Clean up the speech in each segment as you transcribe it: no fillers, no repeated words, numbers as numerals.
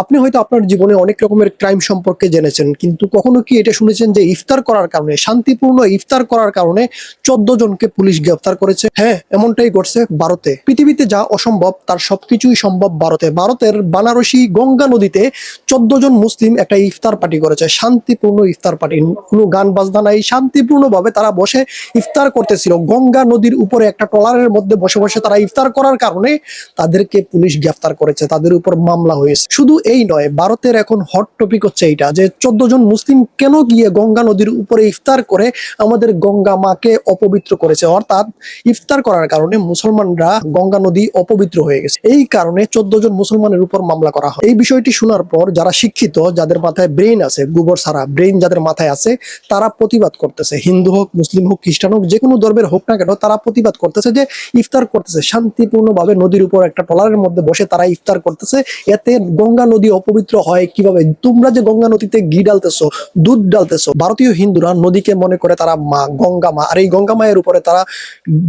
আপনি হয়তো আপনার জীবনে অনেক রকমের ক্রাইম সম্পর্কে জেনেছেন, কিন্তু কখনো কি এটা শুনেছেন যে ইফতার করার কারণে, শান্তিপূর্ণ ইফতার করার কারণে 14 জনকে পুলিশ গ্রেফতার করেছে? হ্যাঁ, এমনটাই ঘটছে ভারতে। পৃথিবীতে যা অসম্ভব তার সবকিছুই সম্ভব ভারতে। ভারতের বানারসি গঙ্গা নদীতে 14 জন মুসলিম একটা ইফতার পার্টি করেছে, শান্তিপূর্ণ ইফতার পার্টি। কোনো গান বাজনা নাই, শান্তিপূর্ণভাবে তারা বসে ইফতার করতেছিল গঙ্গা নদীর উপরে একটা ট্রলারের মধ্যে বসে বসে। তারা ইফতার করার কারণে তাদেরকে পুলিশ গ্রেফতার করেছে, তাদের উপর মামলা হয়েছে। শুধু এই নয়, ভারতের এখন হট টপিক হচ্ছে এইটা যে 14 জন মুসলিম কেন গিয়ে গঙ্গা নদীর উপরে ইফতার করে আমাদের গঙ্গা মাকে অপবিত্র করেছে। অর্থাৎ ইফতার করার কারণে মুসলমানরা গঙ্গা নদী অপবিত্র হয়ে গেছে। এই কারণে 14 জন মুসলমানের উপর মামলা করা হয়। এই বিষয়টি শোনার পর যারা শিক্ষিত, যাদের মাথায় ব্রেইন আছে, গোবর সারা ব্রেইন যাদের মাথায় আছে, তারা প্রতিবাদ করতেছে। হিন্দু হোক, মুসলিম হোক, খ্রিস্টান হোক, যে কোনো ধর্মের হোক না কেন, তারা প্রতিবাদ করতেছে যে ইফতার করতেছে শান্তিপূর্ণভাবে নদীর উপর একটা ট্রলারের মধ্যে বসে তারা ইফতার করতেছে। এতে গঙ্গা নদী অপবিত্র হয় কিভাবে? তোমরা যে গঙ্গা নদীতে ঘি ডালতেছো, দুধ ডালতেছো, ভারতীয় হিন্দুরা নদীকে মনে করে তারা মা, গঙ্গা মা। আর এই গঙ্গা মায়ের উপরে তারা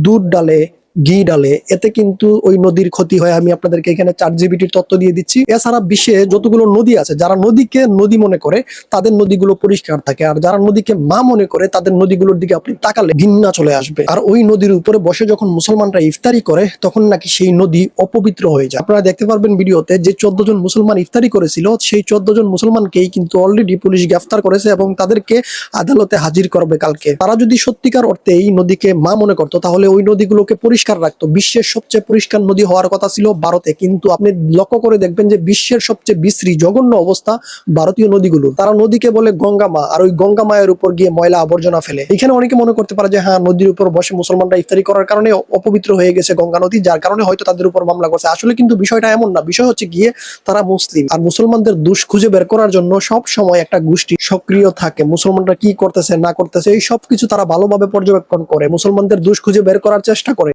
দুধ ডালে, ঘি ডালে, এতে কিন্তু ওই নদীর ক্ষতি হয়। আমি আপনাদেরকে এখানে ChatGPT তথ্য দিয়ে দিচ্ছি। এছাড়া বিশ্বে যতগুলো নদী আছে, যারা নদীকে নদী মনে করে তাদের নদীগুলো পরিষ্কার থাকে, আর যারা নদীকে মা মনে করে তাদের নদীগুলোর দিকে আপনি তাকালে ঘৃণা চলে আসবে। আর ওই নদীর উপরে বসে যখন মুসলমানরা ইফতারি করে, তখন নাকি সেই নদী অপবিত্র হয়ে যায়। আপনারা দেখতে পারবেন ভিডিওতে যে 14 জন মুসলমান ইফতারি করেছিল, সেই 14 জন মুসলমানকেই কিন্তু অলরেডি পুলিশ গ্রেফতার করেছে এবং তাদেরকে আদালতে হাজির করবে কালকে। তারা যদি সত্যিকার অর্থে এই নদীকে মা মনে করতো, তাহলে ওই নদীগুলোকে পরিষ্কার রাখতো। বিশ্বের সবচেয়ে পরিষ্কার নদী হওয়ার কথা ছিল ভারতে, কিন্তু আপনি লক্ষ্য করে দেখবেন যে বিশ্বের সবচেয়ে বিশ্রী জঘন্য অবস্থা ভারতীয় নদীগুলো। তারা নদীকে বলে গঙ্গা মা, আর ওই গঙ্গা মায়ের উপর গিয়ে ময়লা আবর্জনা ফেলে। এখানে অনেকে মনে করতে পারে যে হ্যাঁ, নদীর উপর বসে মুসলমানরা ইফতারি করার কারণে অপবিত্র হয়ে গেছে গঙ্গা নদী, যার কারণে হয়তো তাদের উপর মামলা করছে। আসলে কিন্তু বিষয়টা এমন না। বিষয় হচ্ছে গিয়ে তারা মুসলিম, আর মুসলমানদের দোষ খুঁজে বের করার জন্য সব সময় একটা গোষ্ঠী সক্রিয় থাকে। মুসলমানরা কি করতেছে না করতেছে এই সবকিছু তারা ভালোভাবে পর্যবেক্ষণ করে, মুসলমানদের দোষ খুঁজে বের করার চেষ্টা করে।